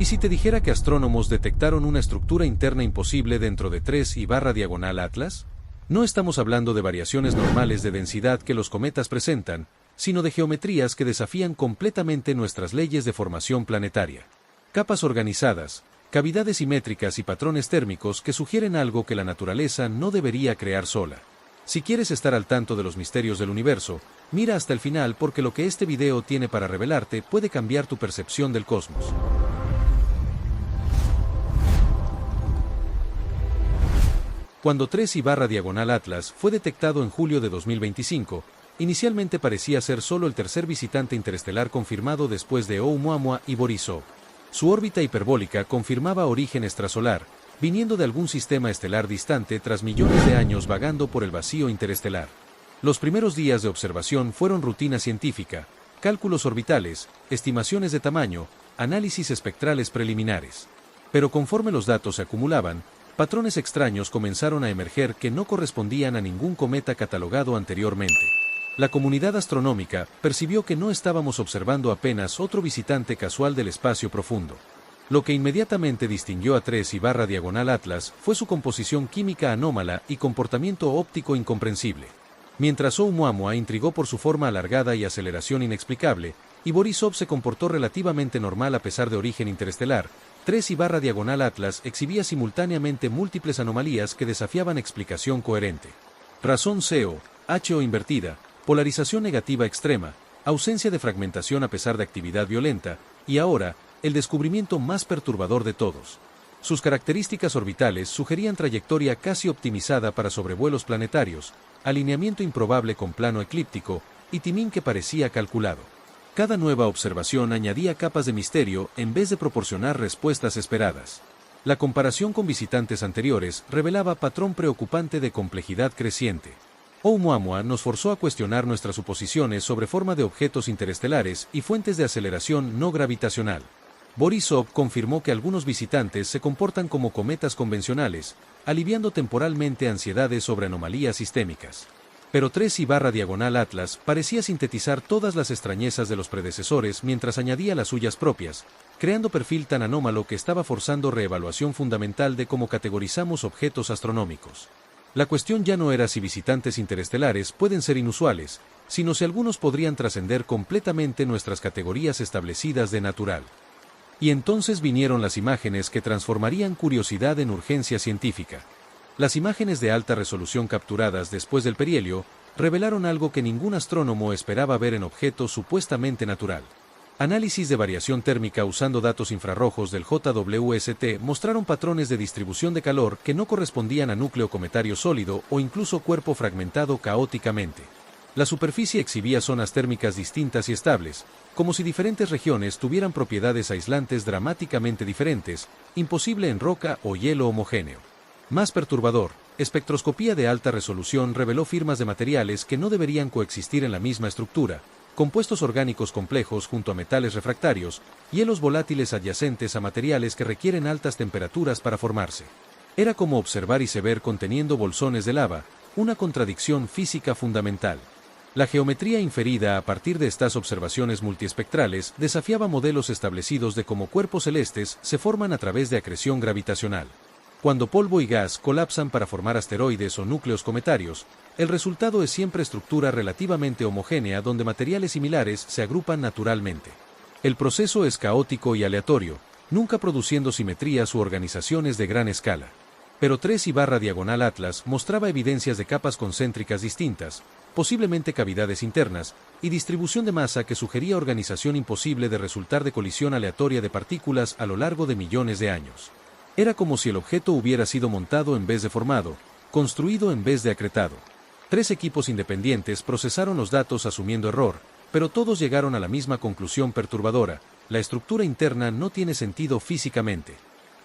¿Y si te dijera que astrónomos detectaron una estructura interna imposible dentro de 3I/diagonal Atlas? No estamos hablando de variaciones normales de densidad que los cometas presentan, sino de geometrías que desafían completamente nuestras leyes de formación planetaria. Capas organizadas, cavidades simétricas y patrones térmicos que sugieren algo que la naturaleza no debería crear sola. Si quieres estar al tanto de los misterios del universo, mira hasta el final porque lo que este video tiene para revelarte puede cambiar tu percepción del cosmos. Cuando 3I/diagonal Atlas fue detectado en julio de 2025, inicialmente parecía ser solo el tercer visitante interestelar confirmado después de Oumuamua y Borisov. Su órbita hiperbólica confirmaba origen extrasolar, viniendo de algún sistema estelar distante tras millones de años vagando por el vacío interestelar. Los primeros días de observación fueron rutina científica, cálculos orbitales, estimaciones de tamaño, análisis espectrales preliminares. Pero conforme los datos se acumulaban, patrones extraños comenzaron a emerger que no correspondían a ningún cometa catalogado anteriormente. La comunidad astronómica percibió que no estábamos observando apenas otro visitante casual del espacio profundo. Lo que inmediatamente distinguió a 3I/diagonal Atlas fue su composición química anómala y comportamiento óptico incomprensible. Mientras Oumuamua intrigó por su forma alargada y aceleración inexplicable, y Borisov se comportó relativamente normal a pesar de origen interestelar, 3I/diagonal Atlas exhibía simultáneamente múltiples anomalías que desafiaban explicación coherente. Razón CO, HO invertida, polarización negativa extrema, ausencia de fragmentación a pesar de actividad violenta, y ahora, el descubrimiento más perturbador de todos. Sus características orbitales sugerían trayectoria casi optimizada para sobrevuelos planetarios, alineamiento improbable con plano eclíptico, y timing que parecía calculado. Cada nueva observación añadía capas de misterio en vez de proporcionar respuestas esperadas. La comparación con visitantes anteriores revelaba patrón preocupante de complejidad creciente. Oumuamua nos forzó a cuestionar nuestras suposiciones sobre forma de objetos interestelares y fuentes de aceleración no gravitacional. Borisov confirmó que algunos visitantes se comportan como cometas convencionales, aliviando temporalmente ansiedades sobre anomalías sistémicas. Pero 3I/diagonal Atlas parecía sintetizar todas las extrañezas de los predecesores mientras añadía las suyas propias, creando perfil tan anómalo que estaba forzando reevaluación fundamental de cómo categorizamos objetos astronómicos. La cuestión ya no era si visitantes interestelares pueden ser inusuales, sino si algunos podrían trascender completamente nuestras categorías establecidas de natural. Y entonces vinieron las imágenes que transformarían curiosidad en urgencia científica. Las imágenes de alta resolución capturadas después del perihelio revelaron algo que ningún astrónomo esperaba ver en objetos supuestamente natural. Análisis de variación térmica usando datos infrarrojos del JWST mostraron patrones de distribución de calor que no correspondían a núcleo cometario sólido o incluso cuerpo fragmentado caóticamente. La superficie exhibía zonas térmicas distintas y estables, como si diferentes regiones tuvieran propiedades aislantes dramáticamente diferentes, imposible en roca o hielo homogéneo. Más perturbador, espectroscopía de alta resolución reveló firmas de materiales que no deberían coexistir en la misma estructura, compuestos orgánicos complejos junto a metales refractarios, hielos volátiles adyacentes a materiales que requieren altas temperaturas para formarse. Era como observar iceberg conteniendo bolsones de lava, una contradicción física fundamental. La geometría inferida a partir de estas observaciones multiespectrales desafiaba modelos establecidos de cómo cuerpos celestes se forman a través de acreción gravitacional. Cuando polvo y gas colapsan para formar asteroides o núcleos cometarios, el resultado es siempre estructura relativamente homogénea donde materiales similares se agrupan naturalmente. El proceso es caótico y aleatorio, nunca produciendo simetrías u organizaciones de gran escala. Pero 3I/diagonal Atlas mostraba evidencias de capas concéntricas distintas, posiblemente cavidades internas, y distribución de masa que sugería organización imposible de resultar de colisión aleatoria de partículas a lo largo de millones de años. Era como si el objeto hubiera sido montado en vez de formado, construido en vez de acretado. 3 equipos independientes procesaron los datos asumiendo error, pero todos llegaron a la misma conclusión perturbadora: la estructura interna no tiene sentido físicamente.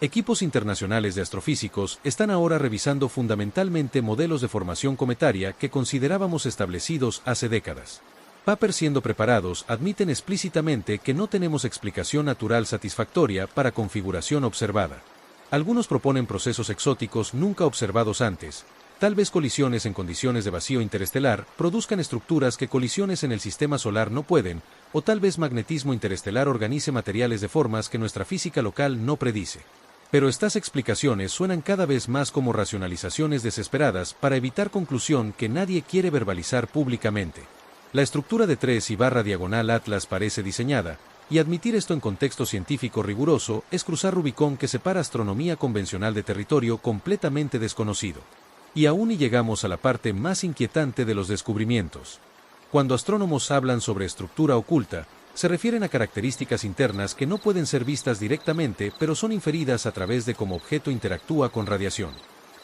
Equipos internacionales de astrofísicos están ahora revisando fundamentalmente modelos de formación cometaria que considerábamos establecidos hace décadas. Paper siendo preparados admiten explícitamente que no tenemos explicación natural satisfactoria para configuración observada. Algunos proponen procesos exóticos nunca observados antes. Tal vez colisiones en condiciones de vacío interestelar produzcan estructuras que colisiones en el sistema solar no pueden, o tal vez magnetismo interestelar organice materiales de formas que nuestra física local no predice. Pero estas explicaciones suenan cada vez más como racionalizaciones desesperadas para evitar conclusión que nadie quiere verbalizar públicamente. La estructura de 3/diagonal Atlas parece diseñada, y admitir esto en contexto científico riguroso es cruzar Rubicón que separa astronomía convencional de territorio completamente desconocido. Y aún y llegamos a la parte más inquietante de los descubrimientos. Cuando astrónomos hablan sobre estructura oculta, se refieren a características internas que no pueden ser vistas directamente pero son inferidas a través de cómo objeto interactúa con radiación.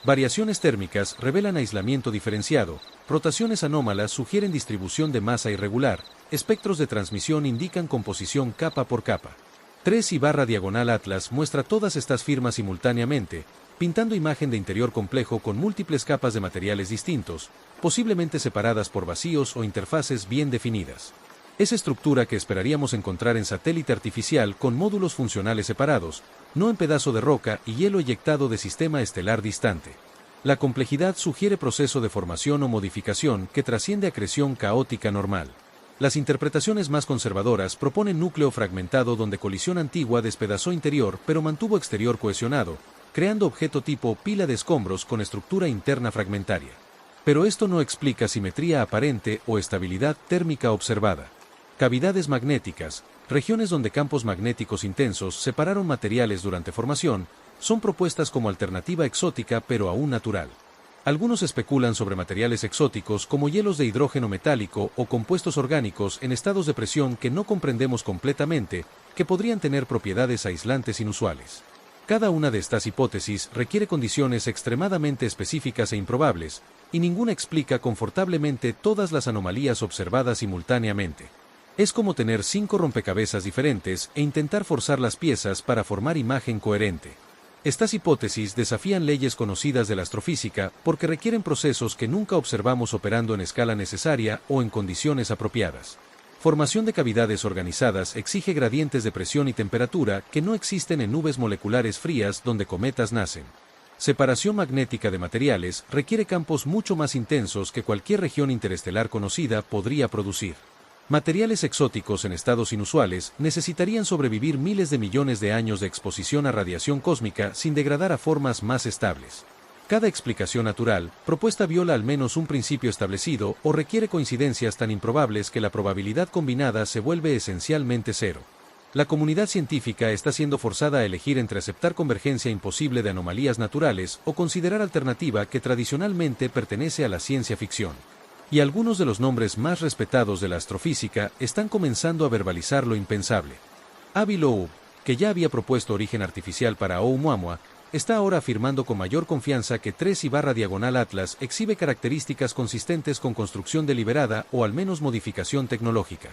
Variaciones térmicas revelan aislamiento diferenciado, rotaciones anómalas sugieren distribución de masa irregular, espectros de transmisión indican composición capa por capa. 3/diagonal Atlas muestra todas estas firmas simultáneamente, pintando imagen de interior complejo con múltiples capas de materiales distintos, posiblemente separadas por vacíos o interfaces bien definidas. Esa estructura que esperaríamos encontrar en satélite artificial con módulos funcionales separados, no en pedazo de roca y hielo eyectado de sistema estelar distante. La complejidad sugiere proceso de formación o modificación que trasciende acreción caótica normal. Las interpretaciones más conservadoras proponen núcleo fragmentado donde colisión antigua despedazó interior pero mantuvo exterior cohesionado, creando objeto tipo pila de escombros con estructura interna fragmentaria. Pero esto no explica simetría aparente o estabilidad térmica observada. Cavidades magnéticas, regiones donde campos magnéticos intensos separaron materiales durante formación, son propuestas como alternativa exótica pero aún natural. Algunos especulan sobre materiales exóticos como hielos de hidrógeno metálico o compuestos orgánicos en estados de presión que no comprendemos completamente, que podrían tener propiedades aislantes inusuales. Cada una de estas hipótesis requiere condiciones extremadamente específicas e improbables, y ninguna explica confortablemente todas las anomalías observadas simultáneamente. Es como tener 5 rompecabezas diferentes e intentar forzar las piezas para formar imagen coherente. Estas hipótesis desafían leyes conocidas de la astrofísica porque requieren procesos que nunca observamos operando en escala necesaria o en condiciones apropiadas. Formación de cavidades organizadas exige gradientes de presión y temperatura que no existen en nubes moleculares frías donde cometas nacen. Separación magnética de materiales requiere campos mucho más intensos que cualquier región interestelar conocida podría producir. Materiales exóticos en estados inusuales necesitarían sobrevivir miles de millones de años de exposición a radiación cósmica sin degradar a formas más estables. Cada explicación natural, propuesta viola al menos un principio establecido o requiere coincidencias tan improbables que la probabilidad combinada se vuelve esencialmente cero. La comunidad científica está siendo forzada a elegir entre aceptar convergencia imposible de anomalías naturales o considerar alternativa que tradicionalmente pertenece a la ciencia ficción. Y algunos de los nombres más respetados de la astrofísica están comenzando a verbalizar lo impensable. Avi Loeb, que ya había propuesto origen artificial para Oumuamua, está ahora afirmando con mayor confianza que 3/diagonal Atlas exhibe características consistentes con construcción deliberada o al menos modificación tecnológica.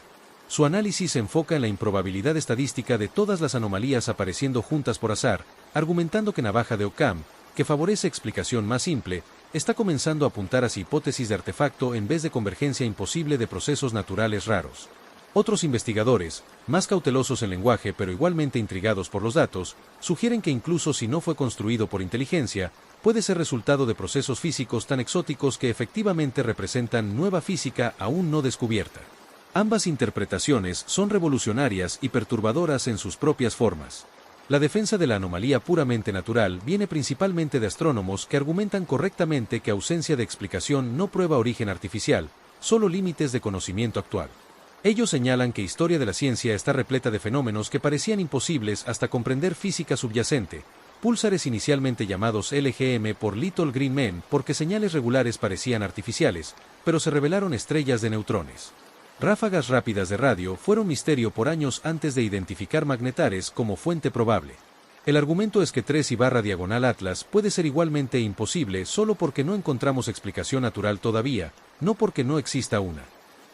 Su análisis se enfoca en la improbabilidad estadística de todas las anomalías apareciendo juntas por azar, argumentando que navaja de Occam, que favorece explicación más simple, está comenzando a apuntar hacia hipótesis de artefacto en vez de convergencia imposible de procesos naturales raros. Otros investigadores, más cautelosos en lenguaje pero igualmente intrigados por los datos, sugieren que incluso si no fue construido por inteligencia, puede ser resultado de procesos físicos tan exóticos que efectivamente representan nueva física aún no descubierta. Ambas interpretaciones son revolucionarias y perturbadoras en sus propias formas. La defensa de la anomalía puramente natural viene principalmente de astrónomos que argumentan correctamente que ausencia de explicación no prueba origen artificial, solo límites de conocimiento actual. Ellos señalan que historia de la ciencia está repleta de fenómenos que parecían imposibles hasta comprender física subyacente, púlsares inicialmente llamados LGM por Little Green Men porque señales regulares parecían artificiales, pero se revelaron estrellas de neutrones. Ráfagas rápidas de radio fueron misterio por años antes de identificar magnetares como fuente probable. El argumento es que 3/diagonal Atlas puede ser igualmente imposible solo porque no encontramos explicación natural todavía, no porque no exista una.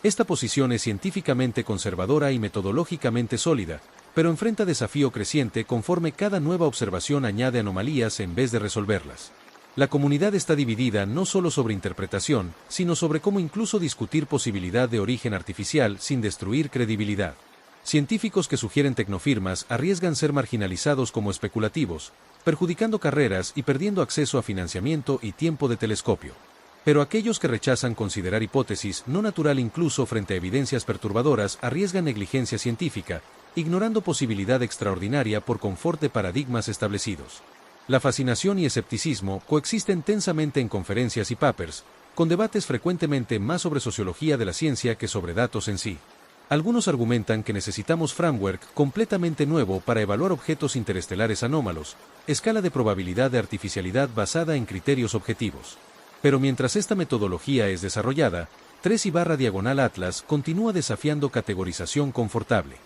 Esta posición es científicamente conservadora y metodológicamente sólida, pero enfrenta desafío creciente conforme cada nueva observación añade anomalías en vez de resolverlas. La comunidad está dividida no solo sobre interpretación, sino sobre cómo incluso discutir posibilidad de origen artificial sin destruir credibilidad. Científicos que sugieren tecnofirmas arriesgan ser marginalizados como especulativos, perjudicando carreras y perdiendo acceso a financiamiento y tiempo de telescopio. Pero aquellos que rechazan considerar hipótesis no natural incluso frente a evidencias perturbadoras arriesgan negligencia científica, ignorando posibilidad extraordinaria por confort de paradigmas establecidos. La fascinación y escepticismo coexisten tensamente en conferencias y papers, con debates frecuentemente más sobre sociología de la ciencia que sobre datos en sí. Algunos argumentan que necesitamos framework completamente nuevo para evaluar objetos interestelares anómalos, escala de probabilidad de artificialidad basada en criterios objetivos. Pero mientras esta metodología es desarrollada, 3/Atlas continúa desafiando categorización confortable.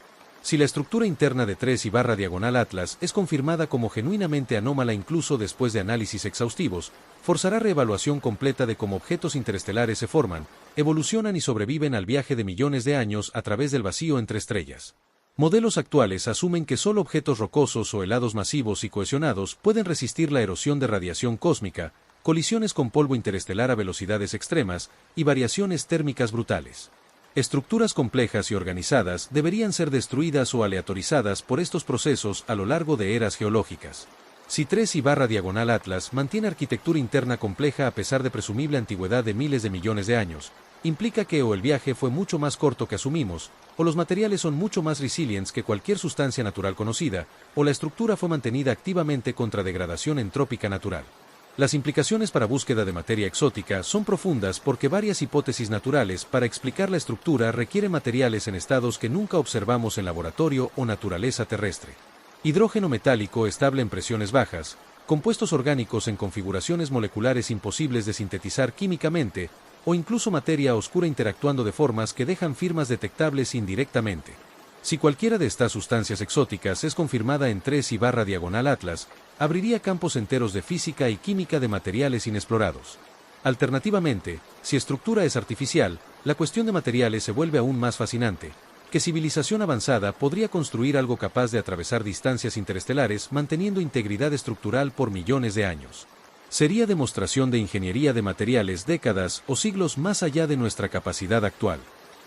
Si la estructura interna de 3/Atlas es confirmada como genuinamente anómala incluso después de análisis exhaustivos, forzará reevaluación completa de cómo objetos interestelares se forman, evolucionan y sobreviven al viaje de millones de años a través del vacío entre estrellas. Modelos actuales asumen que solo objetos rocosos o helados masivos y cohesionados pueden resistir la erosión de radiación cósmica, colisiones con polvo interestelar a velocidades extremas y variaciones térmicas brutales. Estructuras complejas y organizadas deberían ser destruidas o aleatorizadas por estos procesos a lo largo de eras geológicas. Si 3/Atlas mantiene arquitectura interna compleja a pesar de presumible antigüedad de miles de millones de años, implica que o el viaje fue mucho más corto que asumimos, o los materiales son mucho más resilientes que cualquier sustancia natural conocida, o la estructura fue mantenida activamente contra degradación entrópica natural. Las implicaciones para búsqueda de materia exótica son profundas porque varias hipótesis naturales para explicar la estructura requieren materiales en estados que nunca observamos en laboratorio o naturaleza terrestre. Hidrógeno metálico estable en presiones bajas, compuestos orgánicos en configuraciones moleculares imposibles de sintetizar químicamente, o incluso materia oscura interactuando de formas que dejan firmas detectables indirectamente. Si cualquiera de estas sustancias exóticas es confirmada en 3/Atlas, abriría campos enteros de física y química de materiales inexplorados. Alternativamente, si estructura es artificial, la cuestión de materiales se vuelve aún más fascinante. ¿Qué civilización avanzada podría construir algo capaz de atravesar distancias interestelares manteniendo integridad estructural por millones de años? Sería demostración de ingeniería de materiales décadas o siglos más allá de nuestra capacidad actual.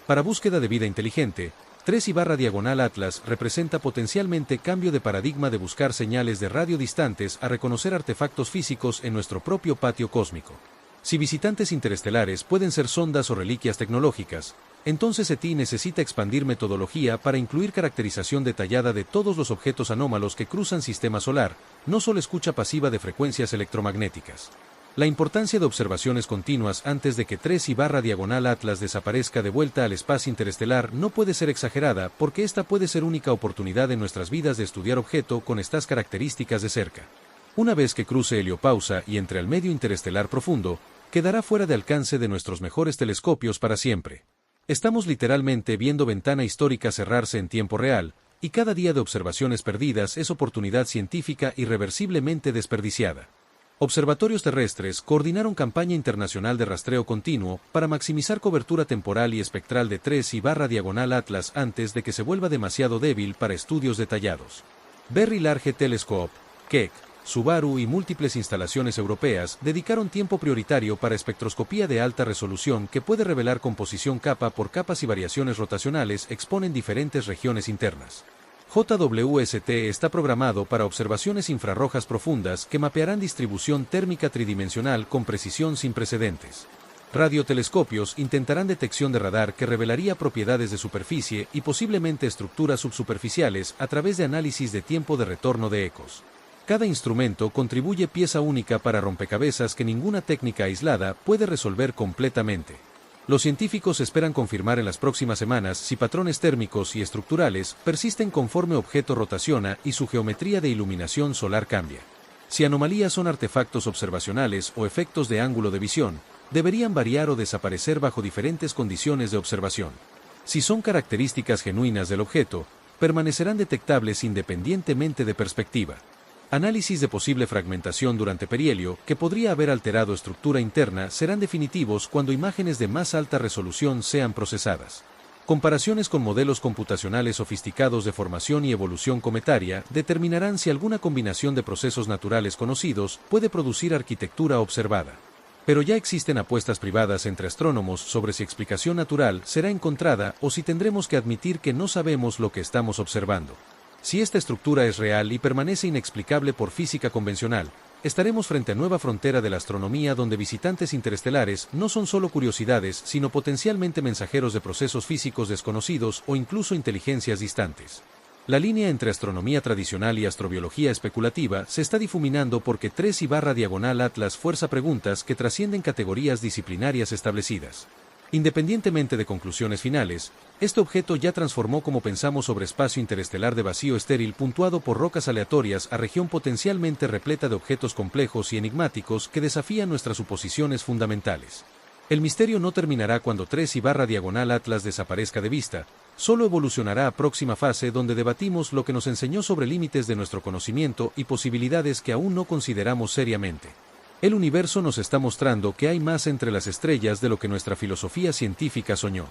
Para búsqueda de vida inteligente, 3/Atlas representa potencialmente cambio de paradigma de buscar señales de radio distantes a reconocer artefactos físicos en nuestro propio patio cósmico. Si visitantes interestelares pueden ser sondas o reliquias tecnológicas, entonces SETI necesita expandir metodología para incluir caracterización detallada de todos los objetos anómalos que cruzan sistema solar, no solo escucha pasiva de frecuencias electromagnéticas. La importancia de observaciones continuas antes de que 3/Atlas desaparezca de vuelta al espacio interestelar no puede ser exagerada porque esta puede ser única oportunidad en nuestras vidas de estudiar objeto con estas características de cerca. Una vez que cruce heliopausa y entre al medio interestelar profundo, quedará fuera de alcance de nuestros mejores telescopios para siempre. Estamos literalmente viendo ventana histórica cerrarse en tiempo real, y cada día de observaciones perdidas es oportunidad científica irreversiblemente desperdiciada. Observatorios terrestres coordinaron campaña internacional de rastreo continuo para maximizar cobertura temporal y espectral de 3/Atlas antes de que se vuelva demasiado débil para estudios detallados. Very Large Telescope, Keck, Subaru y múltiples instalaciones europeas dedicaron tiempo prioritario para espectroscopía de alta resolución que puede revelar composición capa por capas y variaciones rotacionales exponen diferentes regiones internas. JWST está programado para observaciones infrarrojas profundas que mapearán distribución térmica tridimensional con precisión sin precedentes. Radiotelescopios intentarán detección de radar que revelaría propiedades de superficie y posiblemente estructuras subsuperficiales a través de análisis de tiempo de retorno de ecos. Cada instrumento contribuye pieza única para rompecabezas que ninguna técnica aislada puede resolver completamente. Los científicos esperan confirmar en las próximas semanas si patrones térmicos y estructurales persisten conforme objeto rotaciona y su geometría de iluminación solar cambia. Si anomalías son artefactos observacionales o efectos de ángulo de visión, deberían variar o desaparecer bajo diferentes condiciones de observación. Si son características genuinas del objeto, permanecerán detectables independientemente de perspectiva. Análisis de posible fragmentación durante perihelio, que podría haber alterado estructura interna, serán definitivos cuando imágenes de más alta resolución sean procesadas. Comparaciones con modelos computacionales sofisticados de formación y evolución cometaria determinarán si alguna combinación de procesos naturales conocidos puede producir arquitectura observada. Pero ya existen apuestas privadas entre astrónomos sobre si explicación natural será encontrada o si tendremos que admitir que no sabemos lo que estamos observando. Si esta estructura es real y permanece inexplicable por física convencional, estaremos frente a nueva frontera de la astronomía donde visitantes interestelares no son solo curiosidades, sino potencialmente mensajeros de procesos físicos desconocidos o incluso inteligencias distantes. La línea entre astronomía tradicional y astrobiología especulativa se está difuminando porque 3I/Atlas fuerza preguntas que trascienden categorías disciplinarias establecidas. Independientemente de conclusiones finales, este objeto ya transformó cómo pensamos sobre espacio interestelar de vacío estéril puntuado por rocas aleatorias a región potencialmente repleta de objetos complejos y enigmáticos que desafían nuestras suposiciones fundamentales. El misterio no terminará cuando 3I/Atlas desaparezca de vista, solo evolucionará a próxima fase donde debatimos lo que nos enseñó sobre límites de nuestro conocimiento y posibilidades que aún no consideramos seriamente. El universo nos está mostrando que hay más entre las estrellas de lo que nuestra filosofía científica soñó.